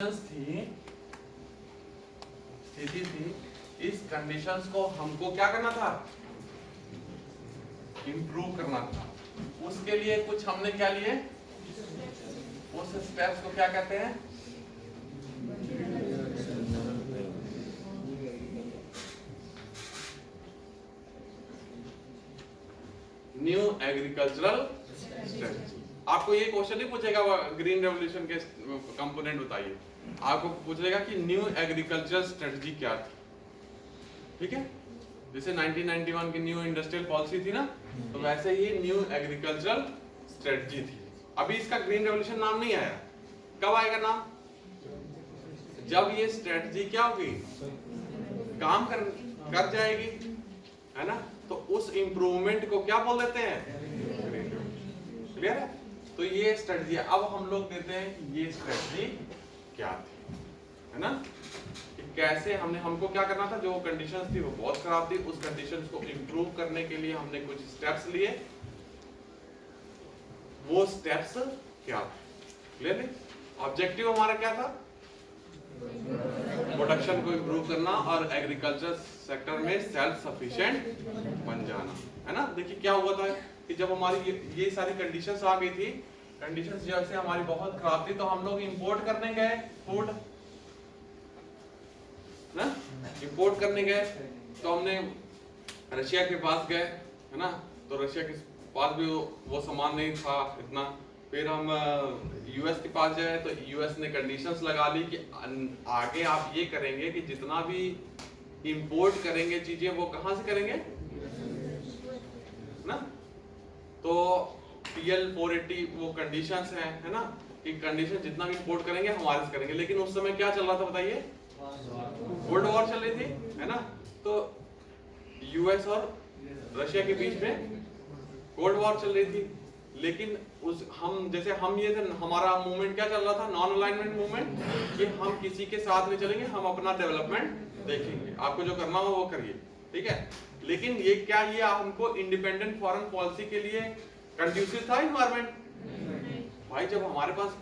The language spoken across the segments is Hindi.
थी स्थिति थी, इस कंडीशंस को हमको क्या करना था, इम्प्रूव करना था। उसके लिए कुछ हमने क्या लिए, उस स्टेप्स को क्या कहते हैं, न्यू एग्रीकल्चरल स्ट्रेटजी। आपको ये क्वेश्चन नहीं पूछेगा ग्रीन रेवोल्यूशन के कंपोनेंट बताइए, आपको पूछेगा कि न्यू एग्रीकल्चरल स्ट्रेटजी क्या थी। ठीक है, जैसे 1991 की न्यू इंडस्ट्रियल पॉलिसी थी ना, तो वैसे ही न्यू एग्रीकल्चरल स्ट्रेटजी थी। अभी इसका ग्रीन रेवोल्यूशन नाम नहीं आया, कब आएगा नाम, जब ये स्ट्रेटजी क्या होगी, काम कर जाएगी, है ना। तो उस इंप्रूवमेंट को क्या बोल देते हैं, क्लियर है। तो ये स्ट्रेटजी, अब हम लोग देते हैं कि ये स्ट्रेटजी क्या थी, है ना। कि कैसे हमको क्या करना था, जो कंडीशंस थी वो बहुत खराब थी, उस कंडीशंस को इंप्रूव करने के लिए हमने कुछ स्टेप्स लिए। वो स्टेप्स क्या थे, क्लियर है। ऑब्जेक्टिव हमारा क्या था, प्रोडक्शन को इंप्रूव करना और एग्रीकल्चर सेक्टर में सेल्फ सफिशिएंट बन जाना, है ना। देखिए क्या हुआ था कि जब हमारी ये सारी कंडीशंस आ गई थी, कंडीशंस जैसे हमारी बहुत खराब थी, तो हम लोग इंपोर्ट करने गए फूड ना, इंपोर्ट करने गए तो हमने रशिया के पास गए, है ना। तो रशिया के पास भी वो सामान नहीं था इतना। फिर हम यूएस के पास जाए तो यूएस ने कंडीशंस लगा ली कि आगे आप ये करेंगे कि जितना भी इंपोर्ट करेंगे चीजें वो कहां से करेंगे ना। तो PL 480 वो कंडीशंस हैं, है ना, कि कंडीशन जितना भी इंपोर्ट करेंगे हमारे से करेंगे। लेकिन उस समय क्या चल रहा था बताइए, कोल्ड वॉर चल रही थी, है ना। तो यूएस और रशिया के बीच में कोल्ड वॉर चल रही थी। लेकिन ये थे, हमारा मूवमेंट क्या चल रहा था, नॉन अलाइनमेंट मूवमेंट, कि हम किसी के साथ नहीं चलेंगे, हम अपना डेवलपमेंट देखेंगे, आपको जो करना हो वो करिए, ठीक है। लेकिन ये क्या, ये हमको इंडिपेंडेंट फॉरेन पॉलिसी के लिए कंड्यूसिव था इन्वायरमेंट। भाई जब हमारे पास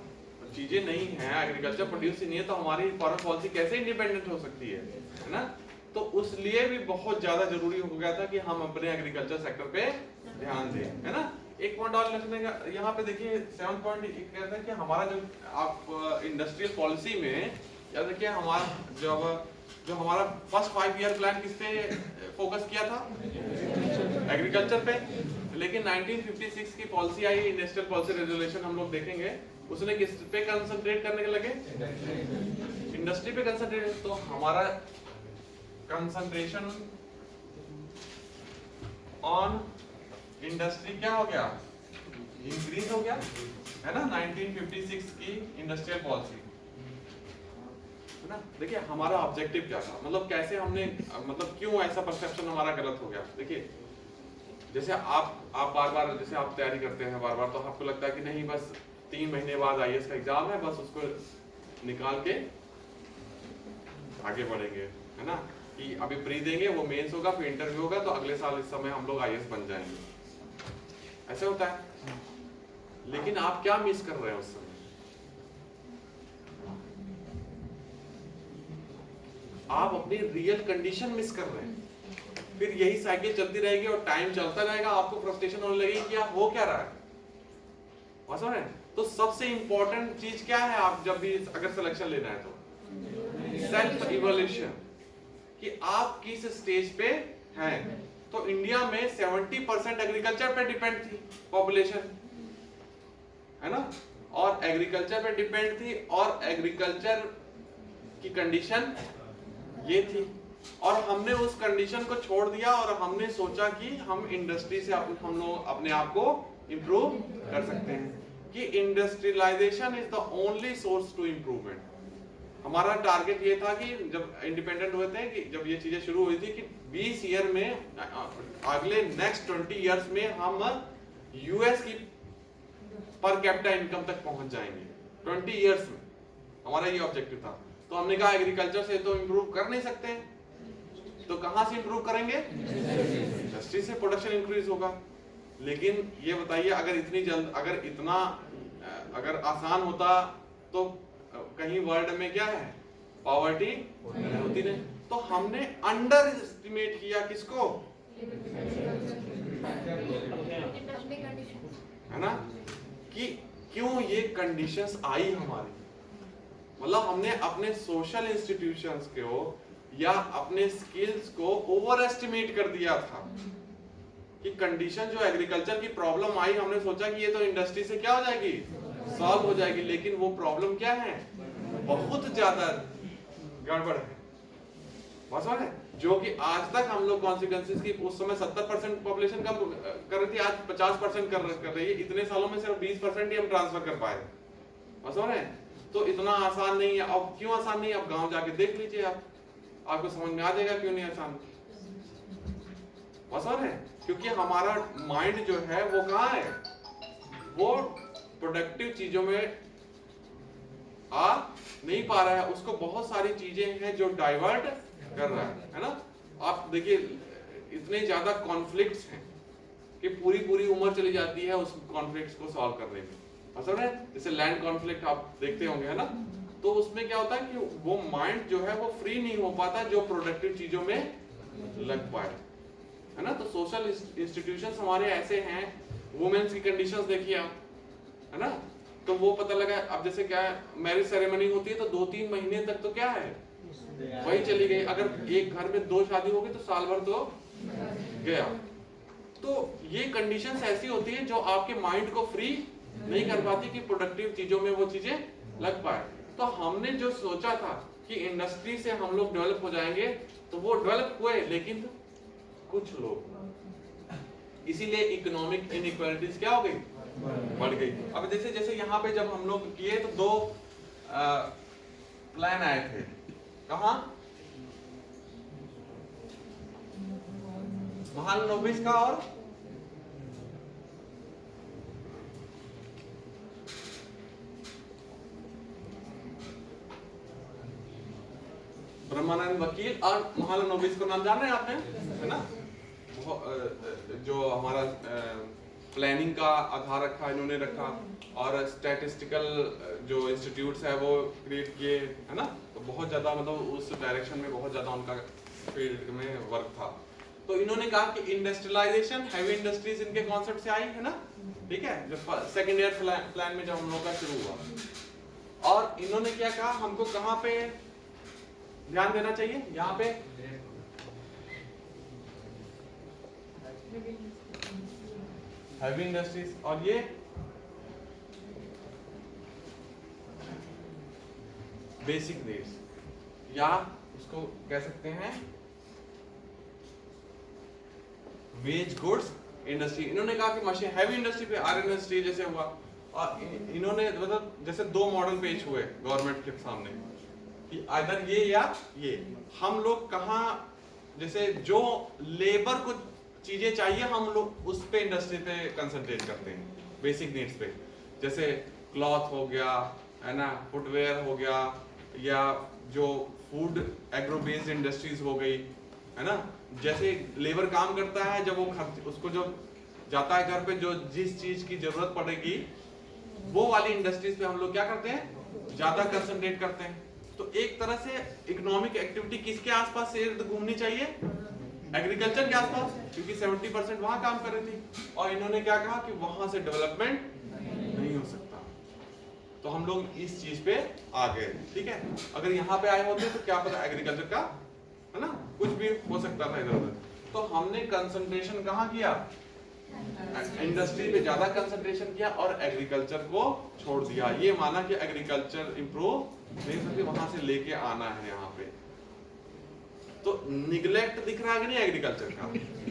चीजें नहीं है, एग्रीकल्चर प्रोड्यूस नहीं है, तो हमारी फॉरेन पॉलिसी कैसे इंडिपेंडेंट हो सकती है ना। तो उसलिए भी बहुत ज्यादा जरूरी हो गया था कि हम अपने एग्रीकल्चर सेक्टर पे ध्यान दें, है ना। एक पॉइंट और लिखने का, यहाँ पे देखिए 7 पॉइंट कहता है कि हमारा जो आप इंडस्ट्रियल पॉलिसी में याद रखिए, हमारा जो हमारा फर्स्ट 5 ईयर प्लान किस पे फोकस किया था, एग्रीकल्चर पे। लेकिन 1956 की पॉलिसी आई, इंडस्ट्रियल पॉलिसी रेजोल्यूशन, हम लोग देखेंगे उसने किस पे कंसंट्रेट करने के लगे, इंडस्ट्री पे कंसंट्रेट। तो हमारा कंसंट्रेशन ऑन इंडस्ट्री क्या हो गया, इंक्रीज हो गया, है ना। 1956 की इंडस्ट्रियल पॉलिसी, है ना। देखिए हमारा ऑब्जेक्टिव क्या था, मतलब कैसे हमने, मतलब क्यों ऐसा परसेप्शन हमारा गलत हो गया। देखिए जैसे आप बार बार जैसे आप तैयारी करते हैं बार बार, तो आपको लगता है कि नहीं बस 3 महीने बाद IAS का एग्जाम है, बस उसको निकाल के आगे बढ़ेंगे, है ना। कि अभी प्री देंगे, वो मेंस होगा, फिर इंटरव्यू होगा, तो अगले साल इस समय हम लोग IAS बन जाएंगे, ऐसा होता है। लेकिन आप क्या मिस कर रहे हैं उस समय, आप अपनी रियल कंडीशन मिस कर रहे हैं। फिर यही साइकिल चलती रहेगी और टाइम चलता रहेगा, आपको फ्रस्ट्रेशन होने लगेगी कि हो क्या रहा है, समझ रहे हैं। तो सबसे इंपॉर्टेंट चीज क्या है, आप जब भी अगर सिलेक्शन लेना है तो सेल्फ इवोल्यूशन, कि आप किस स्टेज पे हैं। तो इंडिया में 70% एग्रीकल्चर पे डिपेंड थी पॉपुलेशन, है ना, और एग्रीकल्चर पे डिपेंड थी, और एग्रीकल्चर की कंडीशन ये थी। और हमने उस कंडीशन को छोड़ दिया और हमने सोचा कि हम इंडस्ट्री से हम लोग अपने आप को इंप्रूव कर सकते हैं, कि industrialisation is the only source to improvement. हमारा टारगेट ये था कि जब इंडिपेंडेंट हुए थे, कि जब ये चीजें शुरू हुई थी, कि 20 ईयर में, अगले नेक्स्ट 20 इयर्स में हम US की पर कैपिटा इनकम तक पहुंच जाएंगे 20 इयर्स में, हमारा ये ऑब्जेक्टिव था। तो हमने कहा एग्रीकल्चर से तो इंप्रूव कर नहीं सकते, तो कहां से इंप्रूव करेंगे, इंडस्ट्री से प्रोडक्शन इंक्रीज होगा। लेकिन ये बताइए, अगर इतना अगर आसान होता तो कहीं वर्ल्ड में क्या है, पॉवर्टी होती नहीं। तो हमने अंडर एस्टिमेट किया किसको, है ना, कि क्यों ये कंडीशंस आई हमारी। मतलब हमने अपने सोशल इंस्टीट्यूशंस को या अपने स्किल्स को ओवर एस्टिमेट कर दिया था कि कंडीशन जो एग्रीकल्चर की प्रॉब्लम आई, हमने सोचा कि ये तो इंडस्ट्री से क्या हो जाएगी, सॉल्व हो जाएगी, लेकिन वो प्रॉब्लम क्या है, बहुत ज्यादा गड़बड़ है। समझ है, जो कि आज तक हम लोग कॉन्सिक्वेंसेस की, उस समय 70% पॉपुलेशन कम कर रही थी, आज 50% कर रही है। इतने सालों में सिर्फ 20% ही हम ट्रांसफर कर पाए। समझ रहे हैं, तो इतना आसान नहीं है। अब क्यों आसान नहीं है, अब गांव जाके देख लीजिए, आपको समझ में आ जाएगा क्यों नहीं आसान। समझ रहे हैं, क्योंकि हमारा माइंड जो है वो कहाँ है, वो प्रोडक्टिव चीजों में आ नहीं पा रहा है, उसको बहुत सारी चीजें हैं जो डाइवर्ट कर रहा है ना। आप देखिए इतने ज्यादा कॉन्फ्लिक्ट्स हैं कि पूरी उम्र चली जाती है उस कॉन्फ्लिक्ट्स को सॉल्व करने में। असल में जैसे लैंड कॉन्फ्लिक्ट आप देखते होंगे, है ना, तो उसमें क्या होता है कि वो माइंड जो है वो फ्री नहीं हो पाता जो प्रोडक्टिव चीजों में लग पाए, है ना। तो सोशल इंस्टीट्यूशंस हमारे ऐसे हैं। वुमेन्स की कंडीशंस देखिए आप, है ना, तो वो पता लगा, अब जैसे क्या है, मैरिज सेरेमनी होती है तो 2-3 महीने तक तो क्या है, वही चली गई। अगर एक घर में 2 शादी होगी तो साल भर तो गया। तो ये कंडीशंस ऐसी होती है जो आपके माइंड को फ्री नहीं कर पाती कि प्रोडक्टिव चीजों में वो चीजें लग पाए। तो हमने जो सोचा था कि इंडस्ट्री से हम लोग डेवलप हो जाएंगे, तो वो डेवलप हुए, लेकिन कुछ लोग, इसीलिए इकोनॉमिक इनइक्वालिटीज क्या हो गई, बढ़ गई। अब जैसे जैसे यहाँ पे जब हम लोग किए तो 2 प्लान आए थे, कहाँ, महालनोबिस का और ब्रह्मानंद वकील और महालनोबिस को नाम जान रहे हैं आपने, है ना, जो हमारा प्लानिंग का आधार रखा इन्होंने रखा, और स्टैटिस्टिकल जो इंस्टीट्यूट्स है वो क्रिएट किए, है ना। तो बहुत ज्यादा मतलब उस डायरेक्शन में बहुत ज्यादा उनका फील्ड में वर्क था। तो इन्होंने कहा कि इंडस्ट्रियलाइजेशन, हैवी इंडस्ट्रीज इनके कॉन्सेप्ट से आई, है ना, ठीक है, जो सेकेंड ईयर प्लान में जब हम लोग का शुरू हुआ। और इन्होंने क्या कहा, हमको कहाँ पे ध्यान देना चाहिए, यहाँ पे हैवी इंडस्ट्रीज, और ये बेसिक नीड्स, या उसको कह सकते हैं वेज गुड्स इंडस्ट्री। इन्होंने कहा कि मशीन हैवी इंडस्ट्री पे आर इंडस्ट्री जैसे हुआ, और इन्होंने मतलब जैसे 2 मॉडल पेश हुए गवर्नमेंट के सामने कि आइदर ये या ये। हम लोग कहाँ, जैसे जो लेबर को चीजें चाहिए हम लोग उस पे इंडस्ट्री पे कंसंट्रेट करते हैं, बेसिक नीड्स पे, जैसे क्लॉथ हो गया, है ना, फुटवेयर हो गया, या जो फूड एग्रो बेस्ड इंडस्ट्रीज हो गई, है ना। जैसे लेबर काम करता है, जब वो उसको जो जाता है घर पे, जो जिस चीज की जरूरत पड़ेगी वो वाली इंडस्ट्रीज पे हम लोग क्या करते हैं, ज्यादा कंसंट्रेट करते हैं। तो एक तरह से इकोनॉमिक एक्टिविटी किसके आसपास से इर्द घूमनी चाहिए, एग्रीकल्चर के आसपास, क्योंकि 70% वहां काम कर रही थी। और इन्होंने क्या कहा कि वहां से डेवलपमेंट नहीं हो सकता, तो हम लोग इस चीज पे आ गए, ठीक है। अगर यहाँ पे आए होते तो क्या पता एग्रीकल्चर का, है ना, कुछ भी हो सकता था इधर उधर। तो हमने कंसंट्रेशन कहाँ किया, इंडस्ट्री पे ज्यादा कंसंट्रेशन किया और एग्रीकल्चर को छोड़ दिया। ये माना कि एग्रीकल्चर इंप्रूव नहीं सकती, वहां से लेके आना है यहाँ पे। तो निगलेक्ट दिख रहा है कि नहीं एग्रीकल्चर का,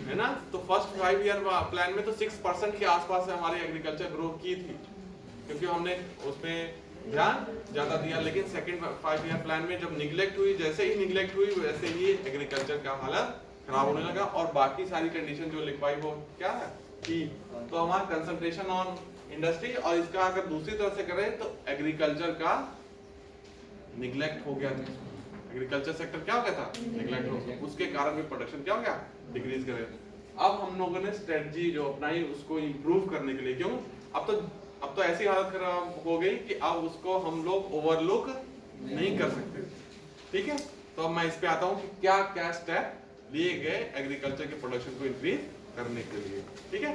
है ना। तो फर्स्ट 5 ईयर प्लान में तो 6% के आसपास हमारी एग्रीकल्चर ग्रो की थी, क्योंकि हमने उसमें ध्यान ज्यादा दिया। लेकिन सेकंड 5 ईयर प्लान में जब निगलेक्ट हुई, जैसे ही निगलेक्ट हुई वैसे ही एग्रीकल्चर का हालत खराब होने लगा, और बाकी सारी कंडीशन जो लिखवाई वो क्या है कि, तो हमारा कंसंट्रेशन ऑन इंडस्ट्री, और इसका अगर दूसरी तरह से करें तो एग्रीकल्चर का निगलेक्ट हो गया था, एग्रीकल्चर सेक्टर क्या हो गया था, निगलेक्ट हो गया, उसके कारण भी प्रोडक्शन क्या हो गया, डिक्रीज कर गया। अब हम लोगों ने स्ट्रेटजी जो अपनाई उसको इंप्रूव करने के लिए, क्यों, अब तो ऐसी हालत खराब हो गई कि अब उसको हम लोग ओवरलुक नहीं कर सकते। ठीक है, तो अब मैं इस पे आता हूँ कि क्या क्या स्टेप लिए गए एग्रीकल्चर के प्रोडक्शन को इंक्रीज करने के लिए। ठीक है।